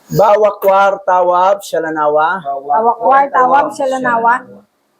Bawakwar tawab shalanawa. Bawakwar tawab shalanawa.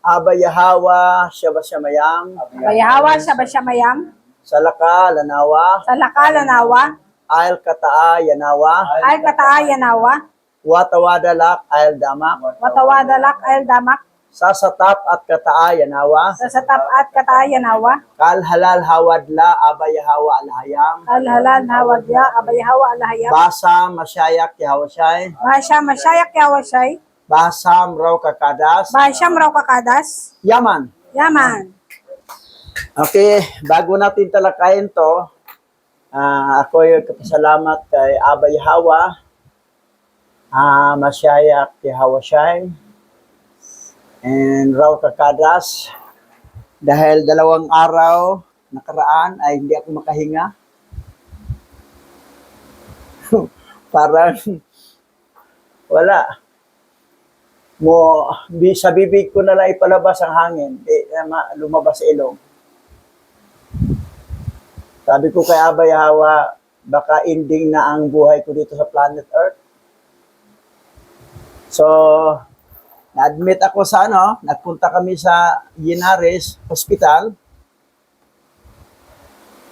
Abayahawa shabashamayam. Bayahawa shabashamayam. Salaka lanawa. Salaka lanawa. Ail kataa yanawa. Al kataa yanawa. Watawadalak ail damak. Watawadalak al damak. Sasatap at kataa yanawa. Sasatap at kataa yanawa. Kal halal hawadla abayahawa alhayam. Al halal hawadya abayahawa alhayam. Basa masyayak yahawashay. Bahasya masyayak yawashay. Basam raw kakadas. Bahasyam raw kakadas. Yaman. Yaman. Okay, bago natin talakayin to, ako yung kapasalamat kay Abay Hawa, Masyayak Yahawashay, and Raw Kakadas. Dahil 2 araw nakaraan ay hindi ako makahinga. Parang wala. Sa bibig ko na lang ipalabas ang hangin, lumabas sa ilong. Sabi ko kay Abay Hawa, baka ending na ang buhay ko dito sa planet Earth. So, na-admit ako sa nagpunta kami sa Linares Hospital.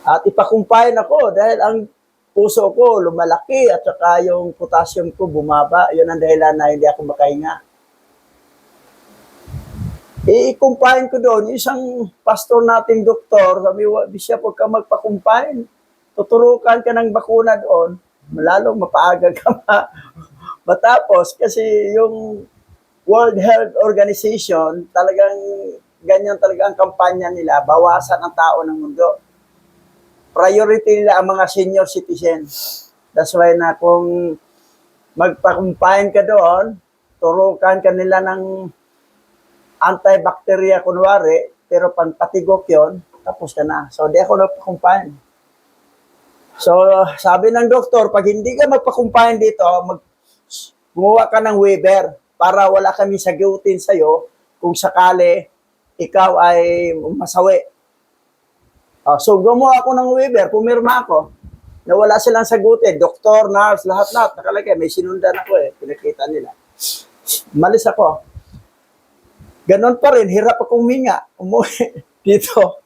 At ipakumpayan ako dahil ang puso ko lumalaki at saka yung potassium ko bumaba. Yun ang dahilan na hindi ako makahinga. I-kumpain ko doon, yung isang pastor nating doktor, sabi, Bishop, huwag ka magpakumpain. Tuturukan ka ng bakuna doon, lalong mapaaga ka matapos. Kasi yung World Health Organization, talagang ganyan talaga ang kampanya nila, bawasan ang tao ng mundo. Priority nila ang mga senior citizens. That's why na kung magpakumpain ka doon, turukan ka nila ng antibacteria kunwari, pero pampatigok yun, tapos ka na. So, di ako nagpakumpain. So, sabi ng doktor, pag hindi ka magpakumpain dito, gumawa ka ng waiver para wala kami sagutin sa'yo kung sakali ikaw ay masawi. So, gumawa ako ng waiver, pumirma ako, na wala silang sagutin. Doktor, nurse, lahat-lahat, nakalagay. May sinundan ako pinakita nila. Malis ako. Ganon pa rin, hirap akong huminga, umuwi dito.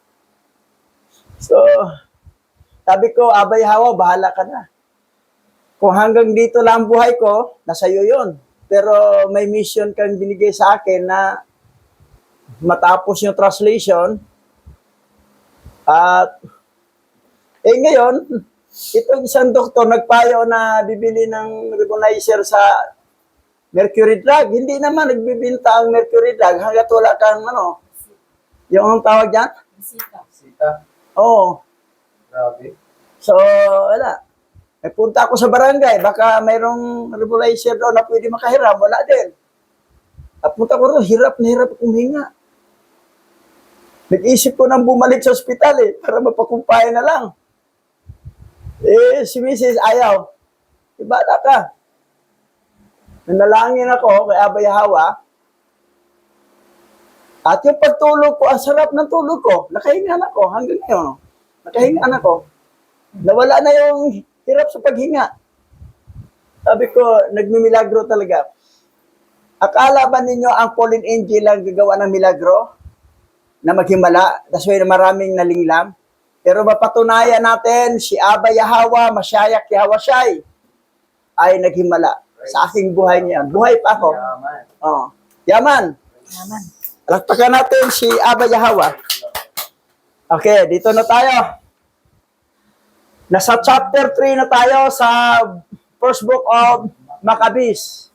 So, sabi ko, Abay Hawa, bahala ka na. Kung hanggang dito lang buhay ko, nasa iyo yun. Pero may mission kang binigay sa akin na matapos yung translation. At, ngayon, itong isang doktor nagpayo na bibili ng nebulizer sa mercury drug. Hindi naman nagbibinta ang mercury drug hanggat wala kang yung tawag dyan? Sita. Oo. Grabe. So, wala. Punta ako sa barangay, baka mayroong nebulizer doon na pwede makahiram. Wala din. At punta ko rin, hirap na hirap akong hinga. Nag-isip ko nang bumalik sa ospital para mapakumpayan na lang. Si Mrs. ayaw. Ibata ka. Nanalangin ako kay Abay Hawa. At yung pagtulog ko, ang sarap ng tulog ko. Nakahinga na ako hanggang ngayon. Nakahinga na ako. Nawala na yung hirap sa paghinga. Sabi ko, nagmimilagro talaga. Akala ba ninyo ang fallen angel lang gagawa ng milagro? Na maghimala? That's why maraming nalinglam. Pero mapatunayan natin, si Abay Hawa, Masyayak Yahawashay, ay naghimala. Sa aking buhay niya. Buhay pa ako. Yaman. Oh. Yaman. Yaman. Alakpakan natin si Abay Hawa. Okay, dito na tayo. Nasa chapter 3 na tayo sa first book of Maccabees.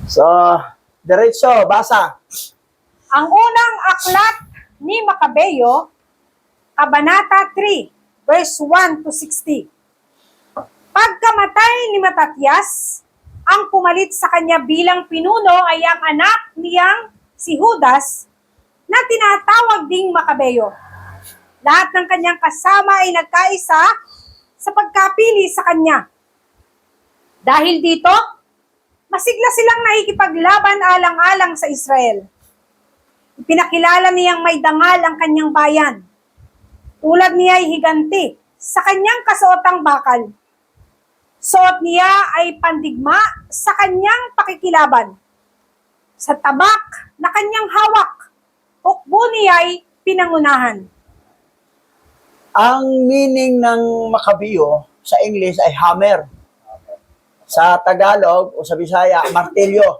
So, diretso, basa. Ang unang aklat ni Macabeo, Kabanata 3, verse 1 to 60. Pagkamatay ni Matatias, ang pumalit sa kanya bilang pinuno ay ang anak niyang si Judas na tinatawag ding Macabeo. Lahat ng kanyang kasama ay nagkaisa sa pagkapili sa kanya. Dahil dito, masigla silang nakikipaglaban alang-alang sa Israel. Ipinakilala niyang may dangal ang kanyang bayan. Tulad niya ay higanti sa kanyang kasuotang bakal. Suot niya ay pandigma sa kanyang pakikilaban. Sa tabak na kanyang hawak, hukbo niya ay pinangunahan. Ang meaning ng Makabiyo sa English ay hammer. Sa Tagalog o sa Bisaya, martilyo.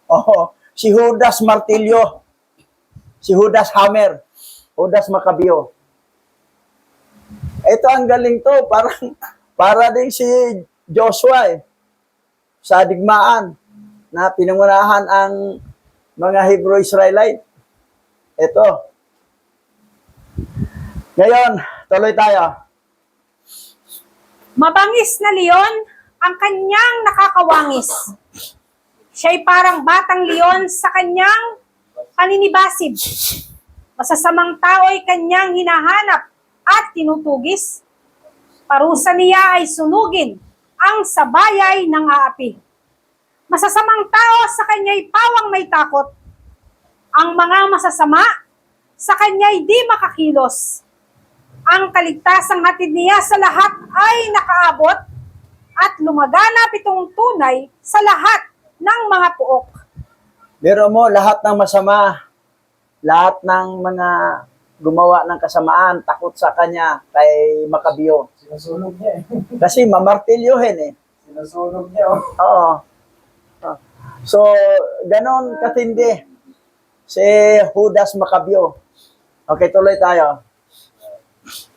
Oo, si Judas martilyo. Si Judas hammer. Judas Makabiyo. Ito ang galing to, para din si Joshua sa digmaan na pinangunahan ang mga Hebrew Israelite. Ito. Ngayon, tuloy tayo. Mabangis na leon ang kanyang nakakawangis. Siya'y parang batang leon sa kanyang paninibasib. Masasamang tao'y kanyang hinahanap at tinutugis. Parusa niya ay sunugin ang sabayay ng aapi. Masasamang tao sa kanya'y pawang may takot. Ang mga masasama sa kanya'y di makakilos. Ang kaligtasang hatid niya sa lahat ay nakaabot at lumaganap itong tunay sa lahat ng mga puok. Biro mo, lahat ng masama, lahat ng mga gumawa ng kasamaan, takot sa kanya kay Makabiyo. Sinusunog niya eh. Kasi mamartilyohin Sinusunog niya oh. Oo. So, ganon katindi si Judas Makabiyo. Okay, tuloy tayo.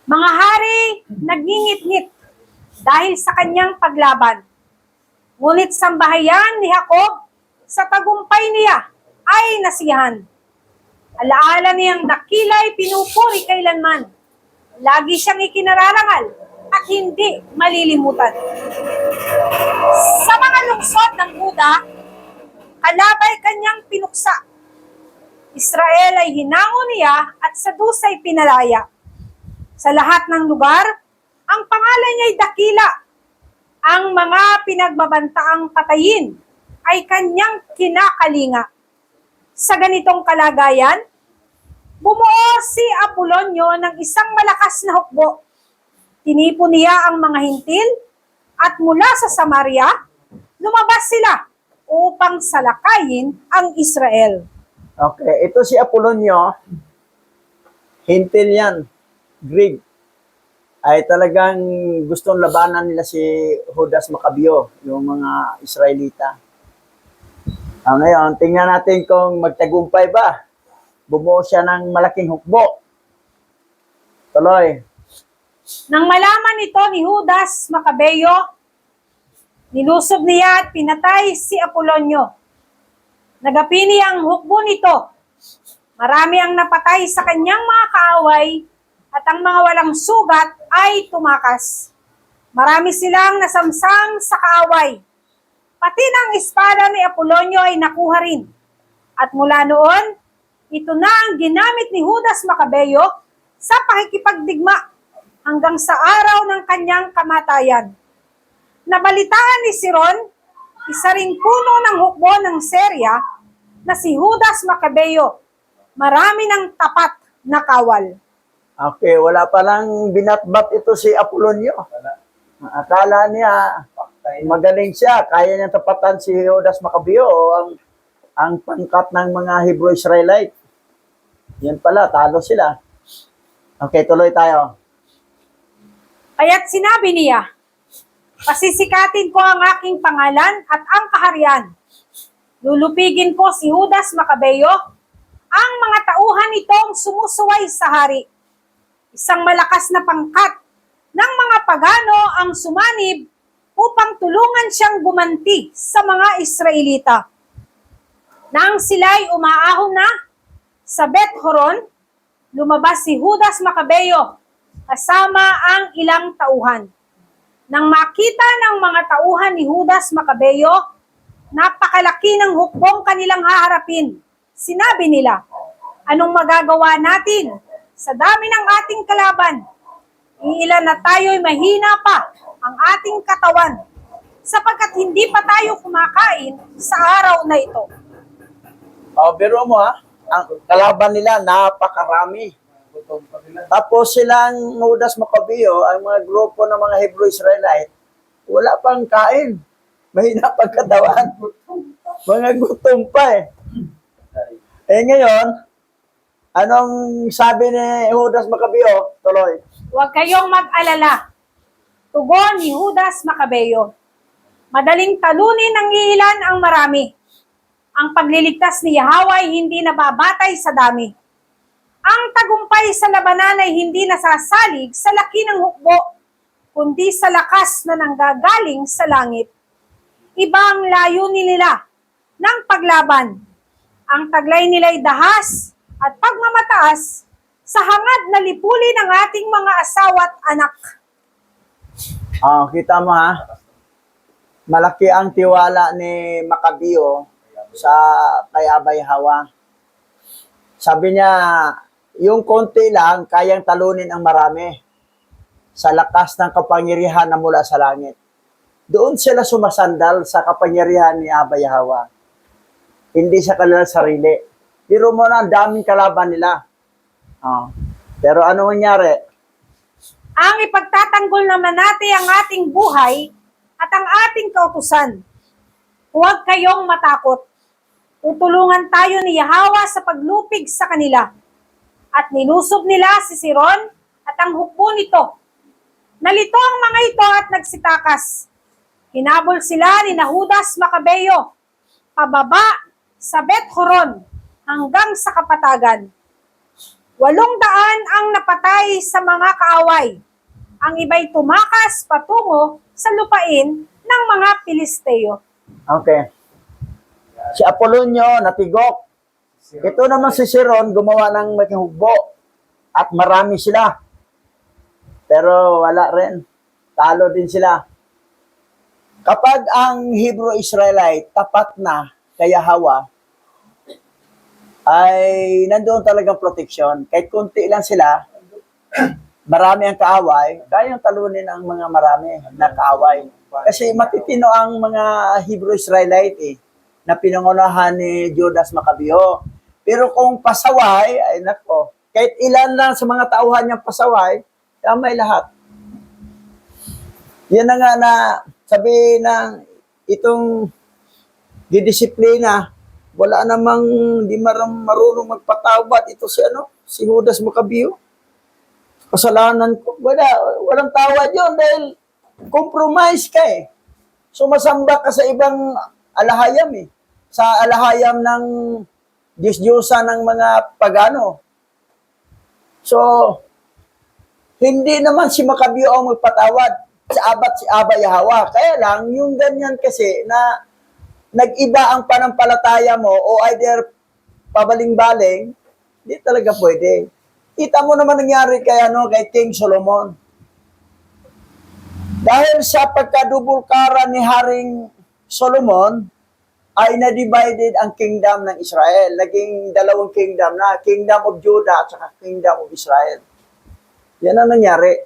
Mga hari nagngingit-ngit dahil sa kanyang paglaban. Ngunit sambahayan ni Jacob sa tagumpay niya ay nasiyahan. Alaala niyang dakila'y pinupuri kailanman. Lagi siyang ikinararangal at hindi malilimutan. Sa mga lungsod ng Huda, kalabay kanyang pinuksa. Israel ay hinango niya at sa dusay pinalaya. Sa lahat ng lugar, ang pangalan niya'y dakila. Ang mga pinagbabantaang patayin ay kanyang kinakalinga. Sa ganitong kalagayan, bumuo si Apolonio ng isang malakas na hukbo. Tinipon niya ang mga hintil at mula sa Samaria, lumabas sila upang salakayin ang Israel. Okay, ito si Apolonio, hintil yan, Greek. Ay talagang gustong labanan nila si Judas Makabiyo, yung mga Israelita. Ngayon, tingnan natin kung magtagumpay ba. Bumuo siya ng malaking hukbo. Tuloy. Nang malaman ito ni Judas Macabeyo, nilusob niya at pinatay si Apolonio. Nagapini ang hukbo nito. Marami ang napatay sa kanyang mga kaaway at ang mga walang sugat ay tumakas. Marami silang nasamsam sa kaaway. Pati ng espada ni Apolonio ay nakuha rin. At mula noon, ito na ang ginamit ni Judas Macabeyo sa pakikipagdigma hanggang sa araw ng kanyang kamatayan. Nabalitaan ni Siron, isa ring puno ng hukbo ng Syria, na si Judas Macabeyo. Marami ng tapat na kawal. Okay, wala pa lang binatbat ito si Apolonio. Akala niya magaling siya, kaya niya tapatan si Judas Macabeyo, ang pangkat ng mga Hebrew Israelite. Yan pala, talo sila. Okay, tuloy tayo. Kaya't sinabi niya, pasisikatin ko ang aking pangalan at ang kaharian. Lulupigin ko si Judas Macabeyo, ang mga tauhan nitong sumusuway sa hari. Isang malakas na pangkat ng mga pagano ang sumanib upang tulungan siyang gumanti sa mga Israelita. Nang sila'y umaahon na sa Beth-horon, lumabas si Judas Macabeyo kasama ang ilang tauhan. Nang makita ng mga tauhan ni Judas Macabeyo, napakalaki ng hukbong kanilang haharapin. Sinabi nila, anong magagawa natin sa dami ng ating kalaban? Iilan na tayo'y mahina pa ang ating katawan sapagkat hindi pa tayo kumakain sa araw na ito. Biro mo ang kalaban nila napakarami. Gutom pa sila. Tapos silang Judas Macabeyo, ang mga grupo ng mga Hebrew Israelite, wala pang kain. Mahina pang katawan. Mga gutom pa eh. Eh ngayon, anong sabi ni Judas Macabeo? Tuloy. Huwag kayong mag-alala. Tugon ni Judas Macabeo. Madaling talunin ng ilan ang marami. Ang pagliligtas ni Yahweh ay hindi nababatay sa dami. Ang tagumpay sa labanan ay hindi nasasalig sa laki ng hukbo, kundi sa lakas na nanggagaling sa langit. Iba ang layunin nila ng paglaban. Ang taglay nila'y dahas at pagmamataas sa hangad na lipulin ng ating mga asawa at anak. Kita mo ha? Malaki ang tiwala ni Macabeo sa kay Abay Hawa. Sabi niya, yung konti lang, kayang talunin ang marami sa lakas ng kapangyarihan na mula sa langit. Doon sila sumasandal sa kapangyarihan ni Abay Hawa. Hindi sa kanilang sarili. Pero mo na, ang daming kalaban nila. Pero ano nangyari? Ang ipagtatanggol naman natin ang ating buhay at ang ating kautusan. Huwag kayong matakot. Tutulungan tayo ni Yahweh sa paglupig sa kanila. At nilusob nila si Siron at ang hukbo nito. Nalito ang mga ito at nagsitakas. Hinabol sila ni Judas Macabeo pababa sa Bet-Horon hanggang sa kapatagan. 800 ang napatay sa mga kaaway. Ang iba'y tumakas patungo sa lupain ng mga Pilisteo. Okay. Si Apolonio natigok. Ito naman si Siron gumawa ng malaking hugbo. At marami sila. Pero wala rin. Talo din sila. Kapag ang Hebrew-Israelite tapat na kay Yahweh, ay nandoon talagang protection. Kahit kunti lang sila, marami ang kaaway, kayang talunin ang mga marami na kaaway. Kasi matitino ang mga Hebrew-Israelite na pinangunahan ni Judas Macabeo. Pero kung pasaway, ay nako, kahit ilan lang sa mga tauhan niyang pasaway, may lahat. Yan na nga na sabi ng itong didisiplina, wala namang di marunong magpatawad ito si Judas Macabeo. Kasalanan ko, walang tawad yun dahil compromise ka eh. Sumasamba ka sa ibang alahayam eh. Sa alahayam ng Diyos-Diyosa ng mga pagano. So, hindi naman si Macabeo ang magpatawad si Abay Hawa. Kaya lang, yung ganyan kasi na nag-iba ang panampalataya mo o either pabaling-baling, hindi talaga pwede. Kita mo naman nangyari kay King Solomon. Dahil sa pagkadubulkara ni Haring Solomon, ay na-divided ang kingdom ng Israel. Naging dalawang kingdom na, Kingdom of Judah at saka Kingdom of Israel. Yan ang nangyari.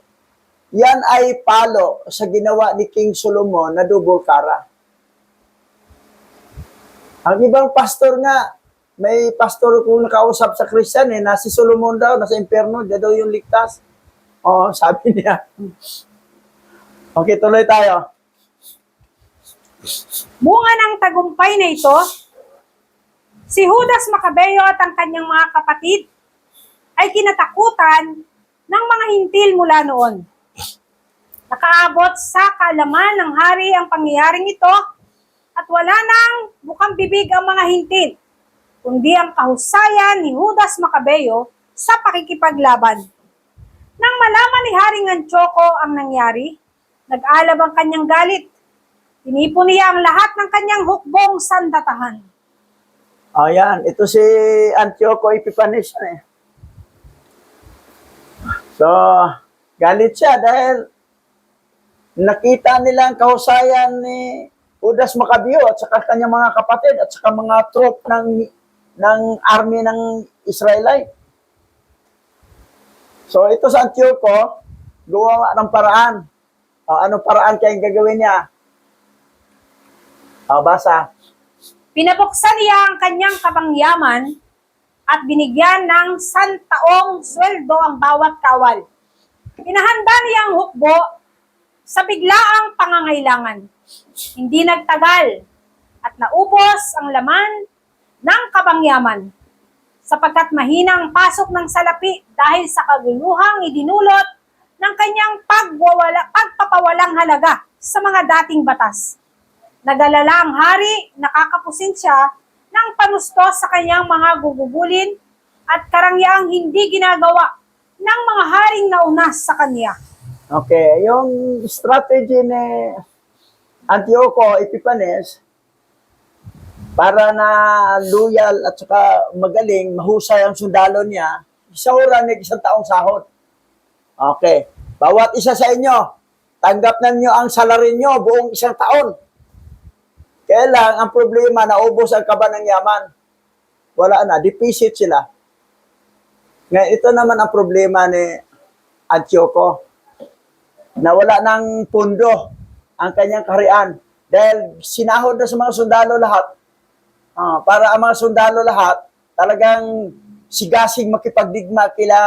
Yan ay palo sa ginawa ni King Solomon na dubulkara. Ang ibang pastor nga, may pastor kung nakausap sa Christian na si Solomon daw, nasa impyerno, diya daw yung ligtas. Sabi niya. Okay, tuloy tayo. Bunga ng tagumpay na ito, si Judas Macabeo at ang kanyang mga kapatid ay kinatakutan ng mga hintil mula noon. Nakaabot sa kaalaman ng hari ang pangyayaring ito at wala nang bukang bibig ang mga hintil, kundi ang kahusayan ni Judas Macabeo sa pakikipaglaban. Nang malaman ni Haring Antioco ang nangyari, nag-alab ang kanyang galit. Tinipon niya ang lahat ng kanyang hukbong sandatahan. Ayan, ito si Antioco Epiphanes So, galit siya dahil nakita nila ang kahusayan ni Judas Macabeo at saka kanyang mga kapatid at saka mga troop ng army ng Israelite. So ito sa Antioco, gumawa ng paraan. Anong paraan kayang gagawin niya? Basa. Pinabuksan niya ang kanyang kabangyaman at binigyan ng 100 taong sweldo ang bawat kawal. Pinahanda niya ang hukbo sa biglaang pangangailangan. Hindi nagtagal at naubos ang laman ng kabangyaman sapagkat mahinang pasok ng salapi dahil sa kaguluhang idinulot ng kanyang pagpapawalang halaga sa mga dating batas. Nagalala ang hari, nakakapusin siya ng panusto sa kanyang mga gugugulin at karangyang hindi ginagawa ng mga haring nauna sa kanya. Okay, yung strategy ni Antioco Epiphanes para na loyal at saka magaling, mahusay ang sundalo niya, isa oras ng 1 taong sahod. Okay, bawat isa sa inyo, tanggap na niyo ang salary niyo buong 1 taon. Kaya lang, ang problema, naubos ang kaba ng yaman. Wala na, deficit sila. Ngayon, ito naman ang problema ni Antioco. Nawala ng pundo ang kanyang kaharian dahil sinahod na sa mga sundalo lahat. Para ang mga sundalo lahat talagang sigasing makipagdigma kila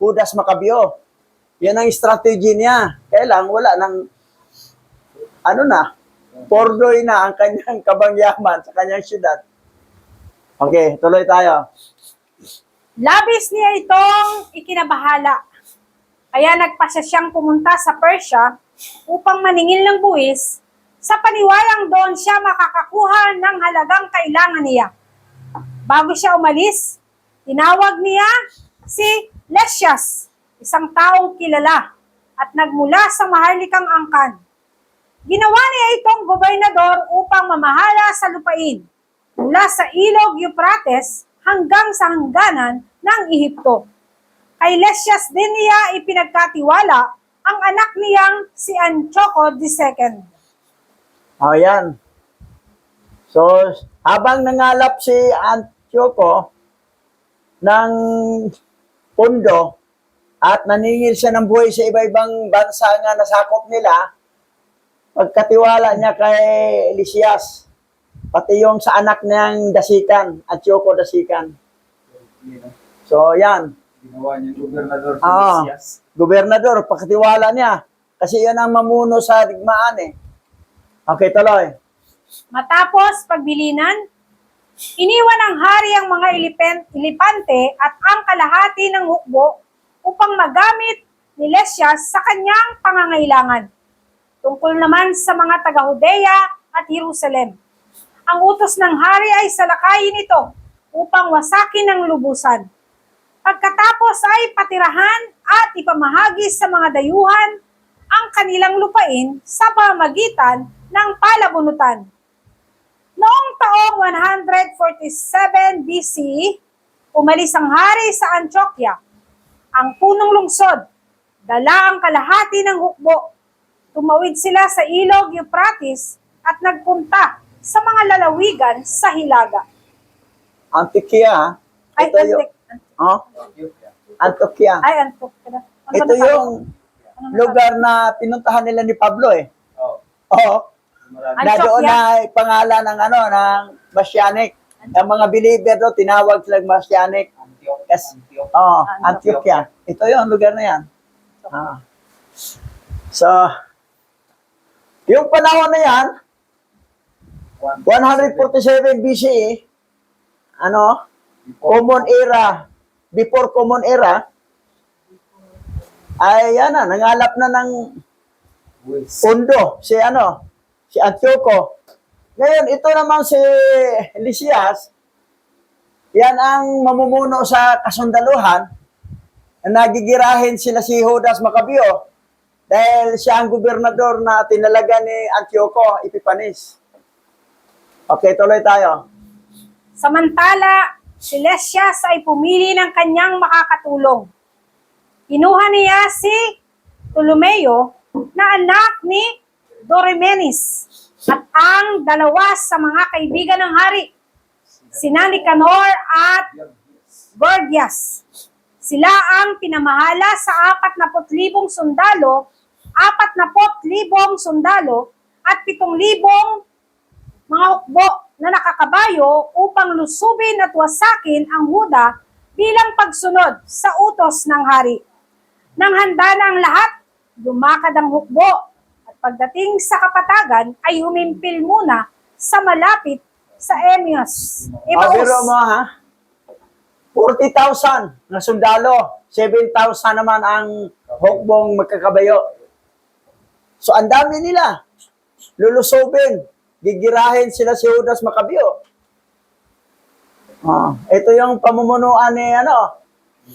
Judas Macabeo. Yan ang strategy niya. Kaya lang, wala ng pordoy na ang kanyang kabangyaman sa kanyang syudad. Okay, tuloy tayo. Labis niya itong ikinabahala. Kaya nagpasya siyang pumunta sa Persia upang maningil ng buwis sa paniwalang doon siya makakakuha ng halagang kailangan niya. Bago siya umalis, tinawag niya si Lysias, isang taong kilala at nagmula sa maharlikang angkan. Ginawa niya itong gobernador upang mamahala sa lupain mula sa ilog Euphrates hanggang sa hangganan ng Ehipto. Kay Lysias din niya ipinagkatiwala ang anak niyang si Antioco II. Yan. So, habang nangalap si Antioco ng pundo at naningil siya ng buhay sa iba-ibang bansa nga nasakop nila, pagkatiwala niya kay Lysias, pati yung sa anak niyang dasikan, Antioco dasikan. So, yan. Ginawa niya gobernador si Ah. Lysias. Gobernador, pagkatiwala niya. Kasi yan ang mamuno sa digmaan eh. Okay, tuloy. Matapos pagbilinan, iniwan ng hari ang mga ilipante at ang kalahati ng hukbo upang magamit ni Lysias sa kanyang pangangailangan. Tungkol naman sa mga taga-Judea at Jerusalem, ang utos ng hari ay salakayin ito upang wasakin ng lubusan. Pagkatapos ay patirahan at ipamahagi sa mga dayuhan ang kanilang lupain sa pamamagitan ng palabunutan. Noong taong 147 BC, umalis ang hari sa Antioquia, ang punong lungsod, dala ang kalahati ng hukbo. Tumawid sila sa ilog Euphrates at nagpunta sa mga lalawigan sa Hilaga. Antioquia. Ay, Ito yung, Antioquia. Antioquia. Ito yung lugar na pinuntahan nila ni Pablo eh. Oh, Oo. marami. Na doon Antioquia. na pangalan ng Messianic. Ang mga believer doon, tinawag silang Messianic. Antioch. Yes. Antioch. Antioquia. Ito yung lugar na yan. So, yung panahon na yan, 147 BCE, Common Era, before Common Era, ay nangalap na ng pundo si Antioco. Ngayon, ito naman si Lysias, yan ang mamumuno sa kasundaluhan na nagigirahin sila si Judas Macabeo dahil siya ang gobernador na tinalaga ni Antioco Epiphanes. Okay, tuloy tayo. Samantala, si Lysias ay pumili ng kanyang makakatulong. Kinuha niya si Ptolomeo na anak ni Dorymenes at ang dalawa sa mga kaibigan ng hari, sina Nicanor at Gorgias. Sila ang pinamahala sa 40,000 sundalo, 40,000 sundalo at 7,000 mga hukbo na nakakabayo upang lusubin at wasakin ang Huda bilang pagsunod sa utos ng hari. Nang handa na ang lahat, lumakad ang hukbo pagdating sa kapatagan ay humimpil muna sa malapit sa Emmaus. Pero mo ha, 40,000 na sundalo, 7,000 naman ang hukbong magkakabayo. So ang dami nila, lulusubin, gigirahin sila si Judas Macabeo. Ito yung pamumunuan ni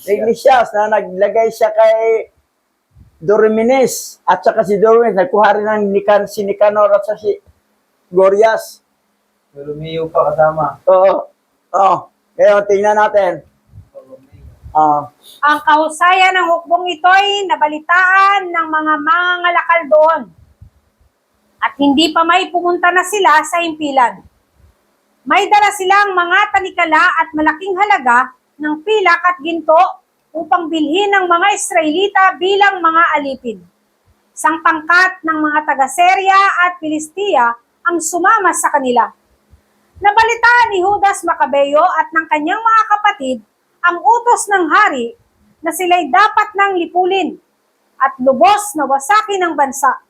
Iglesias na naglagay siya kay Dormenes at saka si Dormenes nagkuha rin ng si Nicanor at saka si Gorias. Romeo pa kasama. Oo. Ngayon, tingnan natin. Ang kahusayan ng hukbong ito'y nabalitaan ng mga mangangalakal doon. At hindi pa may pumunta na sila sa himpilan. May dala silang mga tanikala at malaking halaga ng pilak at ginto upang bilhin ng mga Israelita bilang mga alipin. Isang pangkat ng mga taga-Syria at Filistia ang sumama sa kanila. Nabalitaan ni Judas Macabeo at ng kanyang mga kapatid ang utos ng hari na sila'y dapat nang lipulin at lubos na wasakin ng bansa.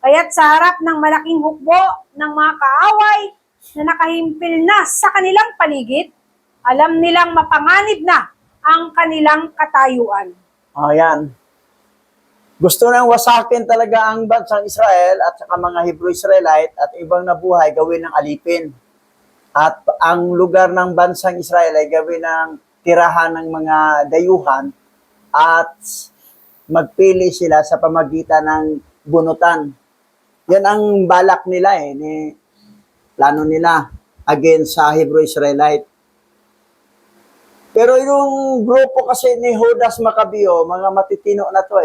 Kaya't sa harap ng malaking hukbo ng mga kaaway na nakahimpil na sa kanilang paligid, alam nilang mapanganib na ang kanilang katayuan. Yan. Gusto nang wasakin talaga ang bansang Israel at saka mga Hebrew-Israelite at ibang nabuhay gawin ng alipin. At ang lugar ng bansang Israel ay gawin ng tirahan ng mga dayuhan at magpili sila sa pamagitan ng bunutan. Yan ang balak nila plano nila against sa Hebrew-Israelite. Pero yung grupo kasi ni Judas Macabeo, mga matitino na to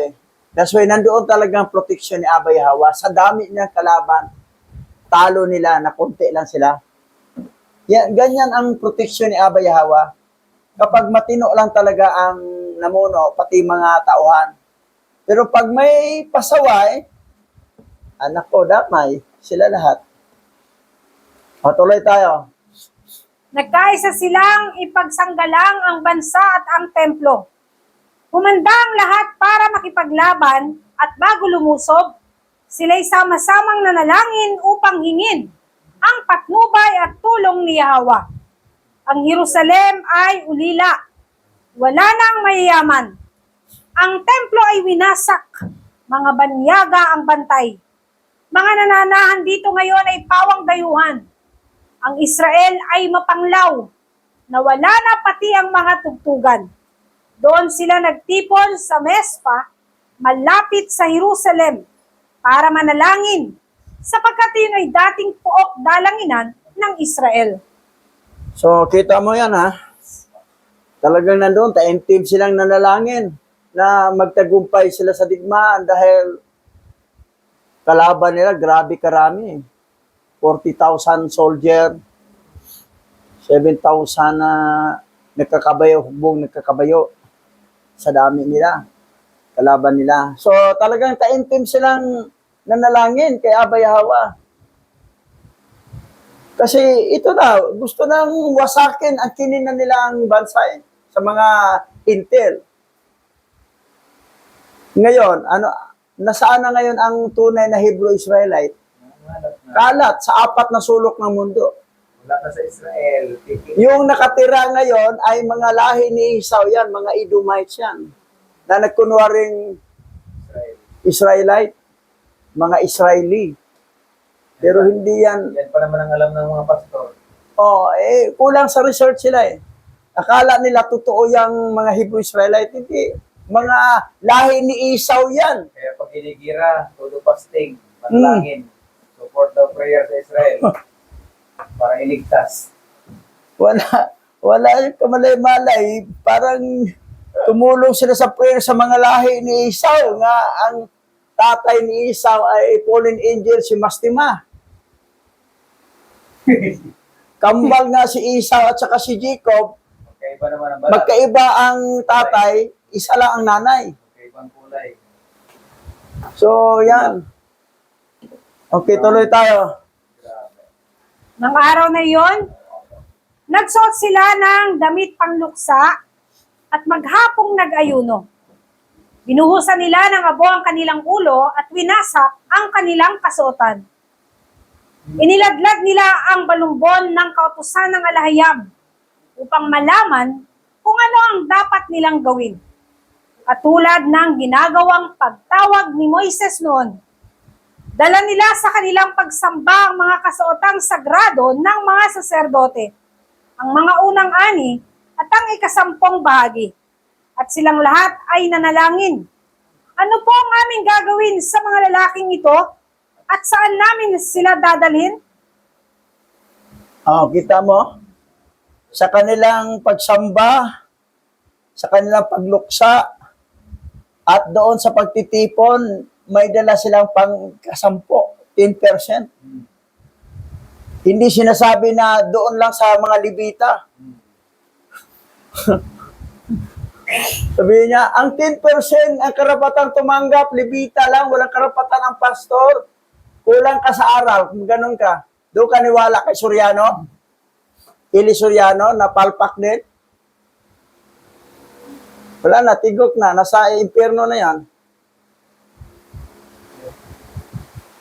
That's why nandoon talagang protection ni Abba Yahweh. Sa dami niyang kalaban, talo nila na konti lang sila. Yan, ganyan ang protection ni Abba Yahweh. Kapag matino lang talaga ang namuno, pati mga tauhan. Pero pag may pasaway, anak ko, damay, sila lahat. Tuloy tayo. Nagkaisa silang ipagsanggalang ang bansa at ang templo. Humanda ang lahat para makipaglaban at bago lumusob, sila'y sama-samang nanalangin upang hingin ang patnubay at tulong ni Yahweh. Ang Jerusalem ay ulila. Wala na ang mayayaman. Ang templo ay winasak. Mga banyaga ang bantay. Mga nananahan dito ngayon ay pawang dayuhan. Ang Israel ay mapanglaw. Nawala na pati ang mga tugtugan. Doon sila nagtipon sa Mespa, malapit sa Jerusalem, para manalangin, sapagkat yun ay dating puok dalanginan ng Israel. So, kita mo yan Talagang nandoon, taimtim silang nanalangin na magtagumpay sila sa digmaan dahil kalaban nila, grabe karami. 40,000 soldier, 7,000 na nagkakabayo, hubong nagkakabayo sa dami nila, kalaban nila. So talagang taimtim silang nanalangin kay Abba Yahweh. Kasi ito na, gusto nang wasakin ang kininan nila ang bansa sa mga intel. Ngayon, nasaan na ngayon ang tunay na Hebrew-Israelite? Kalat sa 4 na sulok ng mundo. Wala na sa Israel. Yung nakatira ngayon ay mga lahi ni Esau yan, mga Edomites yan, na nagkunwaring Israelite, mga Israeli. Pero hindi yan. Yan pa naman ang alam ng mga pastor. Kulang sa research sila Akala nila totoo yung mga Hebrew-Israelite. Hindi. Mga lahi ni Esau yan. Kaya pag inigira, todo fasting, manalangin, support daw prayer sa Israel para iligtas. Wala yung kamalay-malay. Parang tumulong sila sa prayer sa mga lahi ni Esau nga ang tatay ni Esau ay fallen angel si Mastima. Kambal nga si Esau at saka si Jacob. Magkaiba naman ang balat. Magkaiba ang tatay, isa lang ang nanay. Magkaibang kulay. So, yan. Okay, tuloy tayo. Grabe. Nang araw na iyon, nagsuot sila ng damit pangluksa at maghapong nag-ayuno. Binuhusan nila ng abo ang kanilang ulo at winasak ang kanilang kasuotan. Iniladlad nila ang balumbon ng kautusan ng Alahayab upang malaman kung ano ang dapat nilang gawin. Katulad ng ginagawang pagtawag ni Moises noon, dala nila sa kanilang pagsamba ang mga kasuotang sagrado ng mga saserdote, ang mga unang ani at ang ikasampung bahagi. At silang lahat ay nanalangin. Ano po ang aming gagawin sa mga lalaking ito? At saan namin sila dadalhin? Kita mo? Sa kanilang pagsamba, sa kanilang pagluksa, at doon sa pagtitipon, may dala silang pangkasampo, 10%. Hindi sinasabi na doon lang sa mga Libita. Sabihin niya, ang 10% ang karapatang tumanggap, Libita lang, walang karapatan ang pastor. Kulang ka sa aral, kung ganun ka. Doon ka niwala kay Soriano, Ili Soriano, na palpak din. Wala na, tigok na, nasa impyerno na yan.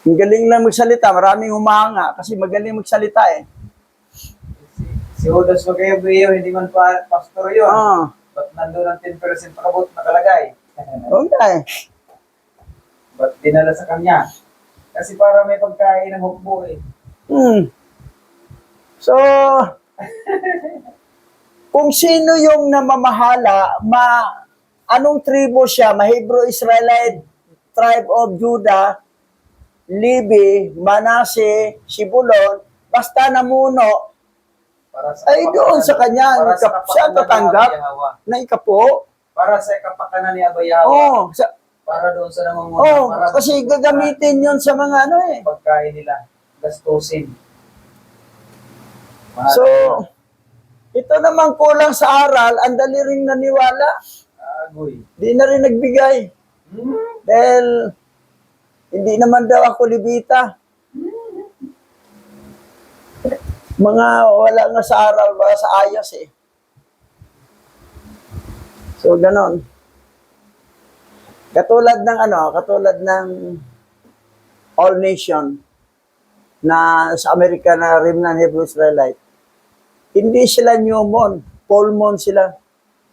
Ang galing lang magsalita, maraming humanga kasi magaling magsalita eh. Si Judas Maccabeus, hindi man pa pastor yun. Ba't nandun ang 10% pakabot nakalagay? Okay. Ba't dinala sa kanya? Kasi para may pagkain ng hukbo eh. So, kung sino yung namamahala, anong tribo siya, Hebrew Israelite, tribe of Judah, Levi, Manase, Sibulon, basta namuno, Para sa ay doon sa kanya, para sa siya kapakanan tatanggap ni Abba Yahweh. na ikapo. Para sa kapakanan ni Abba Yahweh. Oh, Para doon sa nangunguna. Para kasi gagamitin yon sa mga ano eh. pagkain nila. Gastusin. So, ito naman kulang sa aral, ang dali ring naniwala. Agoy. Di na rin nagbigay. Dahil, hindi naman daw ako libita. Mga wala nga sa aral, wala sa ayos eh. So, ganon. Katulad ng All Nation na sa Amerika na Remnant Hebrew Israelite. Hindi sila Newmon, Polmon sila.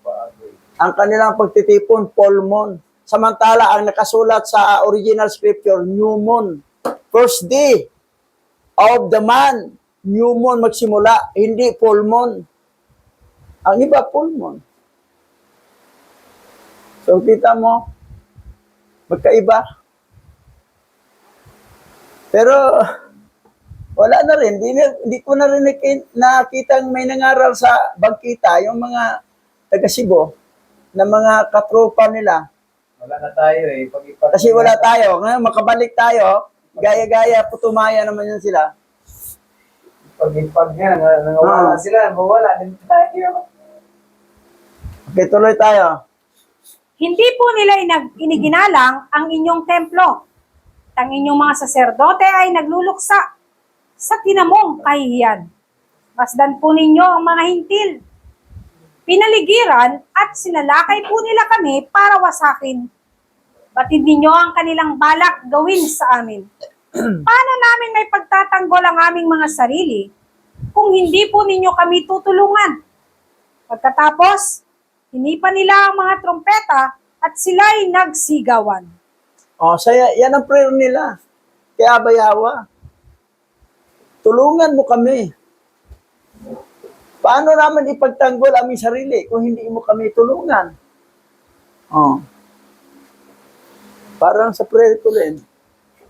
Agoy. Ang kanilang pagtitipon, Polmon. Samantala, ang nakasulat sa original scripture, Newmon. First day of the month, Newmon magsimula, hindi Polmon. Ang iba, Polmon. So, kita mo, magkaiba. Pero, wala na rin. Hindi ko na rin nakitang may nangaral sa bangkita, yung mga taga-Cebu, na mga katropa nila. Wala na tayo eh. Kasi wala tayo. Ngayon, makabalik tayo, gaya-gaya, putumaya naman yan sila. Pag-ipag nga, nangawala sila, mawala din tayo. Okay, tuloy tayo. Hindi po nila iniginalang ang inyong templo. Ang inyong mga saserdote ay nagluluksa sa tinamong kahihiyan. Masdan po ninyo ang mga hintil. Pinaligiran at sinalakay po nila kami para wasakin. Batid ninyo ang kanilang balak gawin sa amin. Paano namin may pagtatanggol ang aming mga sarili kung hindi po ninyo kami tutulungan? Pagkatapos, hinipan nila ang mga trompeta at sila'y nagsigawan. Yan ang prayer nila. Kaya Abba Yahweh, tulungan mo kami. Paano naman ipagtanggol aming sarili kung hindi mo kami tulungan? Parang sa prayer ko rin.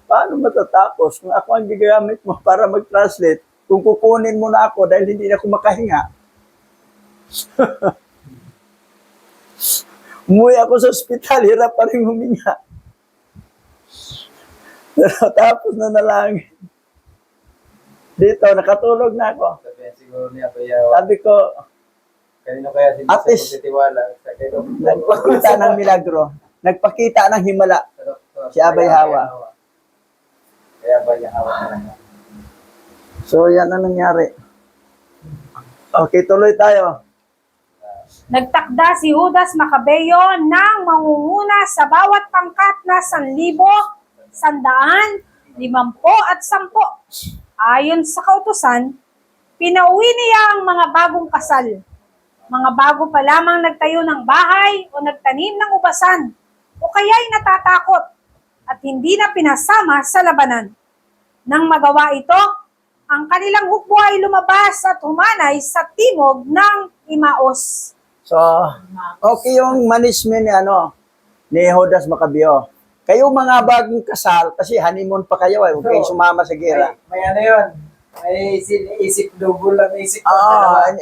Paano matatapos kung ako ang gigamit mo para mag-translate kung kukunin mo na ako dahil hindi na ako makahinga? Umuwi ako sa ospital, hirap pa rin huminga. Tapos na nalangin. Dito, nakatulog na ako. Sabihin siguro niya, Abba Sabi ko, kanino kaya si At least, titiwala? Sa kayo. nagpakita ng milagro. Nagpakita ng himala. Si Abba Yahweh. Kaya Abba Yahweh talaga. So, yan ang nangyari. Okay, tuloy tayo. Nagtakda si Judas Macabeo ng mangunguna sa bawat pangkat na 1,000, 100, 50 at 10. Ayon sa kautusan, pinauwi niya ang mga bagong kasal, mga bago pa lamang nagtayo ng bahay o nagtanim ng ubasan, o kaya'y natatakot at hindi na pinasama sa labanan. Nang magawa ito, ang kanilang hukbo ay lumabas at humanay sa timog ng Imaos. So, okay yung management ni Judas Macabeo. Kayo mga bagong kasal, kasi honeymoon pa kayo, huwag kayong sumama sa gira. May ano yun? May isip double lang isip.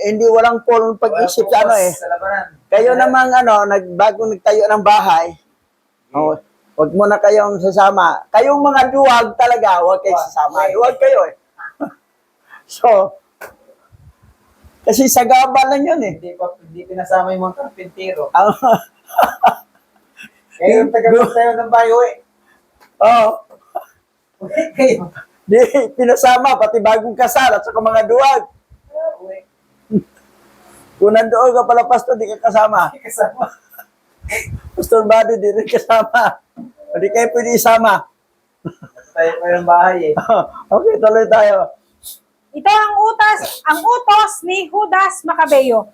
Hindi walang pulong pag-isip sa Sa labanan. Kayo namang bagong nagtayo ng bahay, huwag mo na kayong sasama. Kayong mga duwag talaga, huwag kayong sasama. Duwag kayo eh. So, kasi sagaba lang yun eh. Hindi pinasama yung mga karpintero. Ang- Kayo yung taga-tayo ng bayo eh. Oo. Kayo. Di, pinasama, pati bagong kasal at saka mga duwag. Uwi. Kung nandoon ka pala, pastor, di ka kasama. Kasama. Pastor Buddy, di rin kasama. Hindi kayo pwede isama. Tayo pa yung bahay eh. Okay, tuloy tayo. Ito ang utos ni Judas Macabeo.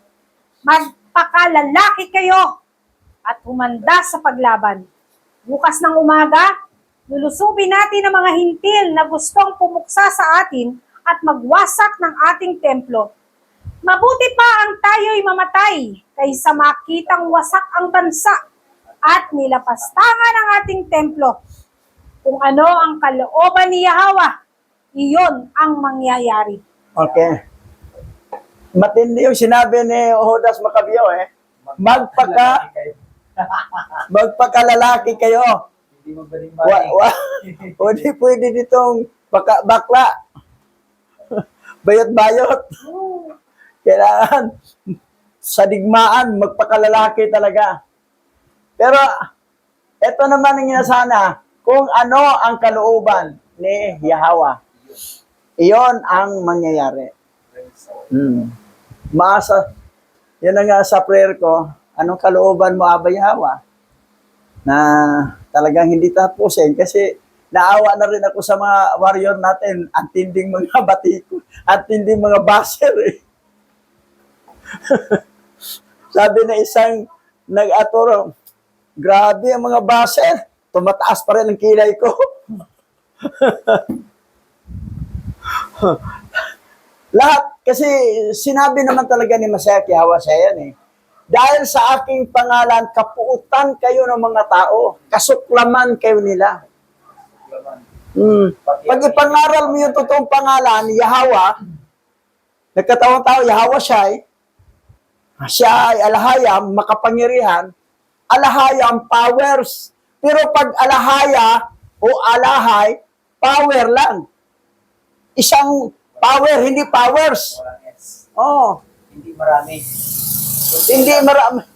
Magpakalalaki kayo at humanda sa paglaban. Bukas ng umaga, lulusubin natin ang mga hintil na gustong pumuksa sa atin at magwasak ng ating templo. Mabuti pa ang tayo'y mamatay kaysa makitang wasak ang bansa at nilapastangan ang ating templo. Kung ano ang kalooban ni Yahweh, iyon ang mangyayari. Okay. Matindi yung sinabi ni Judas Macabeo eh. Magpakalalaki kayo. Hindi mo baling-baling. O di pwede ditong bakla. Bayot-bayot. Kailangan sa digmaan, magpakalalaki talaga. Pero, ito naman ang inasana, kung ano ang kalooban ni Yahweh. Iyon ang mangyayari. Yun na nga sa prayer ko, anong kalooban mo, Aba Yahweh? Na talagang hindi tapusin kasi naawa na rin ako sa mga warrior natin, ang tinding mga batiko, at tinding mga baser eh. Sabi na isang nag-aturo, grabe ang mga baser, tumataas pa rin ang kilay ko. Lahat, kasi sinabi naman talaga ni Masaya Yahweh sa yan eh. Dahil sa aking pangalan, kapuutan kayo ng mga tao, kasuklaman kayo nila. Pag ipangaral mo yung totoong pangalan, Yahweh, nagkatawang tao, Yahweh siya ay alahayam, makapangyarihan, alahayam, powers. Pero pag alahaya o alahay, power lang. Isang power, hindi powers. Oh, Hindi marami.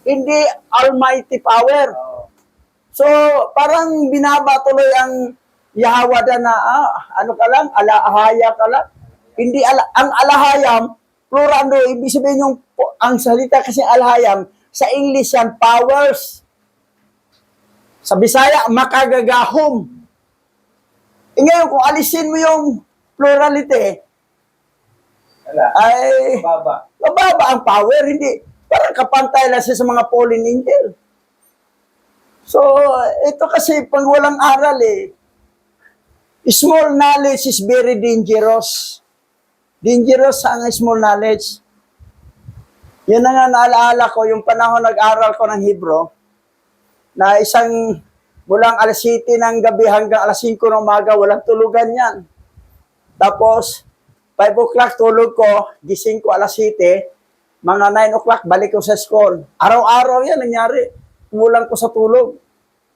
hindi almighty power. So, parang binaba tuloy ang Yahweh na, ano ka lang, alahaya ka lang. Hindi, ang alahayam, plural, ibig sabihin yung, ang salita kasi alahayam, sa English yan, powers. Sa Bisaya, makagagahom. Ngayon, kung alisin mo yung plurality, ay mababa ang power, hindi. Parang kapantay lang siya sa mga fallen angel. So, ito kasi pag walang aral small knowledge is very dangerous. Dangerous ang small knowledge. Yan na nga naalaala ko, yung panahon nag-aral ko ng Hebrew, na isang mulang alas 7 ng gabi hanggang alas 5 ng umaga, walang tulugan yan. Tapos, 5 o'clock tulog ko, gising ko alas 7, mga 9 o'clock balik ko sa school. Araw-araw yan nangyari. Kulang ko sa tulog.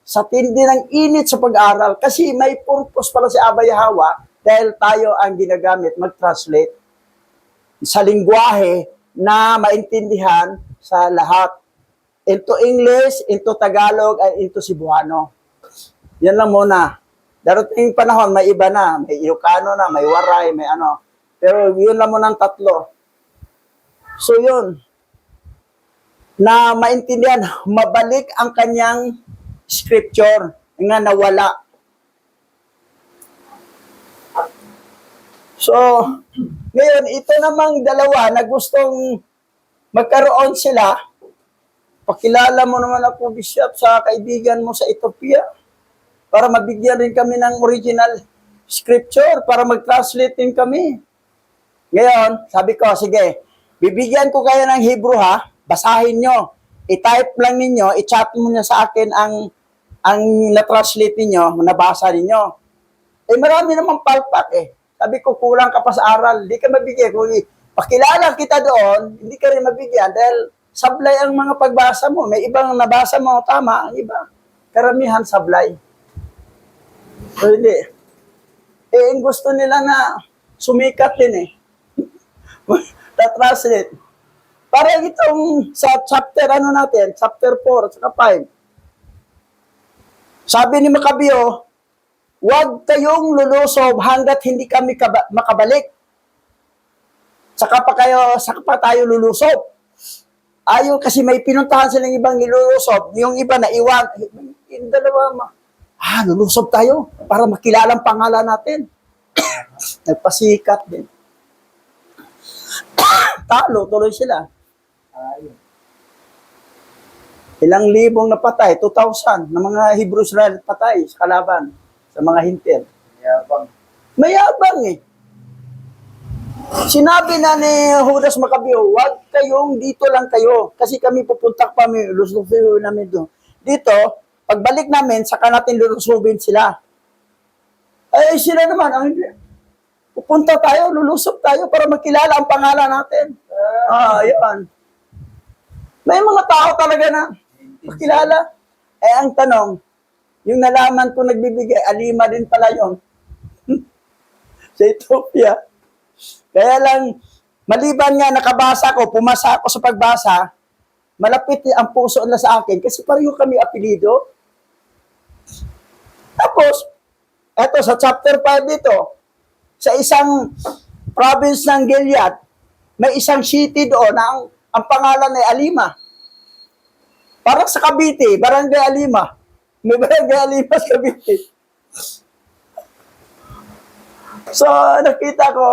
Sa tindi ng init sa pag-aral. Kasi may purpose pala si Aba Yahweh dahil tayo ang ginagamit mag-translate sa lingwahe na maintindihan sa lahat. Into English, into Tagalog, and into Cebuano. Yan lang muna. Darating panahon, may iba na. May Ilocano na, may Waray, may ano. Pero yun lang muna ang tatlo. So yun. na maintindihan, mabalik ang kanyang scripture nga nawala. So, ngayon, ito namang dalawa na gustong magkaroon sila. Pakilala mo naman ako, Bishop, sa kaibigan mo sa Ethiopia para mabigyan rin kami ng original scripture para mag-translate din kami. Ngayon, sabi ko, sige, bibigyan ko kayo ng Hebrew ha, basahin nyo. I-type lang ninyo, i-chat mo nyo sa akin ang na-translate ninyo, nabasa ninyo. Eh, marami namang palpak eh. Sabi ko, kulang ka pa sa aral, hindi ka mabigyan. Kung pakilala kita doon, hindi ka rin mabigyan dahil sablay ang mga pagbasa mo. May ibang nabasa mo, tama, ang iba. Karamihan sablay. So, hindi. Eh, ang gusto nila na sumikat din eh. Ta-translate. Para itong sa chapter, chapter 4 at saka 5. Sabi ni Makabeo, huwag kayong lulusob hanggat hindi kami makabalik. Saka pa tayo lulusob. Ayaw kasi may pinuntahan silang ibang nilulusob, yung iba na iwan. Yung dalawa, lulusob tayo para makilala ang pangalan natin. Nagpasikat din. Talo, tuloy sila. Ilang libong napatay, 2,000 na mga Hebrew Israel patay sa kalaban, sa mga hintil. Mayabang eh. Sinabi na ni Judas Macabeo, wag kayong dito lang kayo. Kasi kami pupunta pa, lulusubin namin doon. Dito, pagbalik namin, saka natin lulusubin sila. Eh sila naman, pupunta tayo, lulusob tayo para makilala ang pangalan natin. Yan. May mga tao talaga na makilala. Eh, ang tanong, yung nalaman ko nagbibigay, alima din pala yun. Sa Ethiopia. Kaya lang, maliban nga nakabasa ko, pumasa ako sa pagbasa, malapit ang puso na sa akin kasi pareho kami apelido. Tapos, eto sa chapter 5 dito, sa isang province ng Gilead, may isang city doon na ang pangalan ay Alima. Parang sa Cavite, Barangay Alima. May Barangay Alima sa Cavite. So, nakita ko,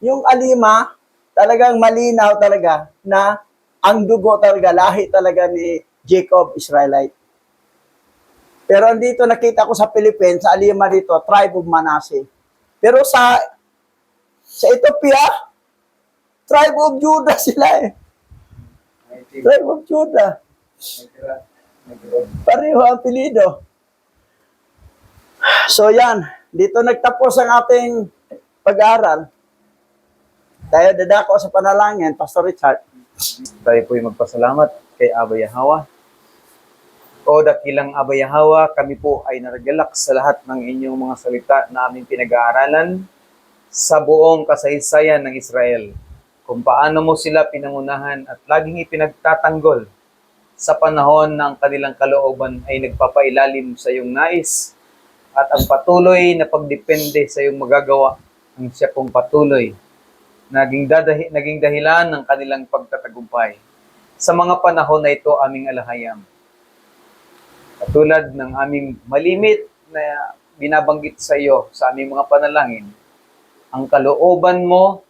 yung Alima, talagang malinaw talaga na ang dugo talaga, lahi talaga ni Jacob Israelite. Pero andito nakita ko sa Philippines, sa Alima dito, tribe of Manasseh. Pero sa Ethiopia, tribe of Judah sila eh. Tribe of Judah. Pareho ang apelido. So yan, dito nagtapos ang ating pag-aaral. Tayo dadako sa panalangin, Pastor Richard. Tayo po'y magpasalamat kay Abba Yahweh. O dakilang Abba Yahweh, kami po ay naragalak sa lahat ng inyong mga salita na aming pinag-aaralan sa buong kasaysayan ng Israel. Kung paano mo sila pinangunahan at laging ipinagtatanggol sa panahon na ang kanilang kalooban ay nagpapailalim sa iyong nais at ang patuloy na pagdepende sa iyong magagawa ang siya pong patuloy naging dahilan ng kanilang pagtatagumpay. Sa mga panahon na ito, aming alahayam. Katulad ng aming malimit na binabanggit sa iyo sa aming mga panalangin, ang kalooban mo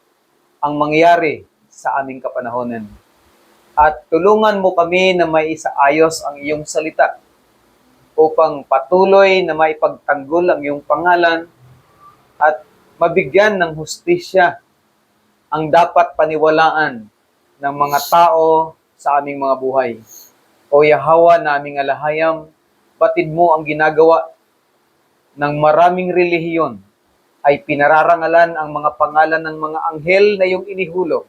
ang mangyari sa aming kapanahonan. At tulungan mo kami na may isaayos ang iyong salita upang patuloy na maipagtanggol ang iyong pangalan at mabigyan ng hustisya ang dapat paniwalaan ng mga tao sa aming mga buhay. O Yahweh na aming alahayam, batid mo ang ginagawa ng maraming relihiyon ay pinararangalan ang mga pangalan ng mga anghel na iyong inihulog.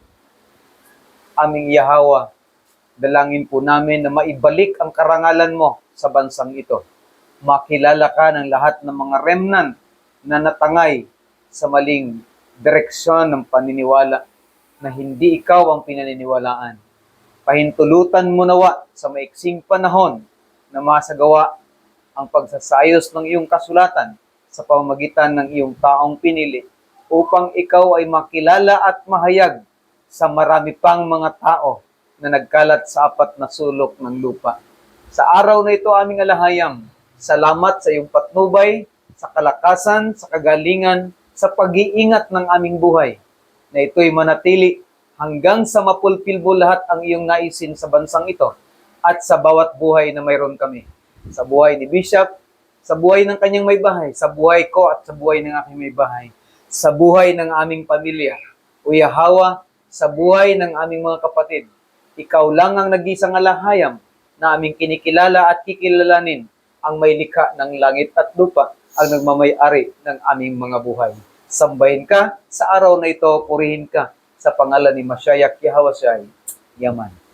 Aming Yahweh, dalangin po namin na maibalik ang karangalan mo sa bansang ito. Makilala ka ng lahat ng mga remnant na natangay sa maling direksyon ng paniniwala na hindi ikaw ang pinaniniwalaan. Pahintulutan mo nawa sa maiksing panahon na masagawa ang pagsasayos ng iyong kasulatan sa pamamagitan ng iyong taong pinili upang ikaw ay makilala at mahayag sa marami pang mga tao na nagkalat sa apat na sulok ng lupa. Sa araw na ito aming alahayam, salamat sa iyong patnubay, sa kalakasan, sa kagalingan, sa pag-iingat ng aming buhay, na ito'y manatili hanggang sa mapulpilbo lahat ang iyong naisin sa bansang ito at sa bawat buhay na mayroon kami. Sa buhay ni Bishop, sa buhay ng kanyang may bahay, sa buhay ko at sa buhay ng aking may bahay, sa buhay ng aming pamilya, O Yahweh, sa buhay ng aming mga kapatid. Ikaw lang ang nag-isang alahayam na aming kinikilala at kikilalanin, ang may likha ng langit at lupa, ang nagmamay-ari ng aming mga buhay. Sambahin ka sa araw na ito, purihin ka sa pangalan ni Mashiach Yahweh Shai. Yaman.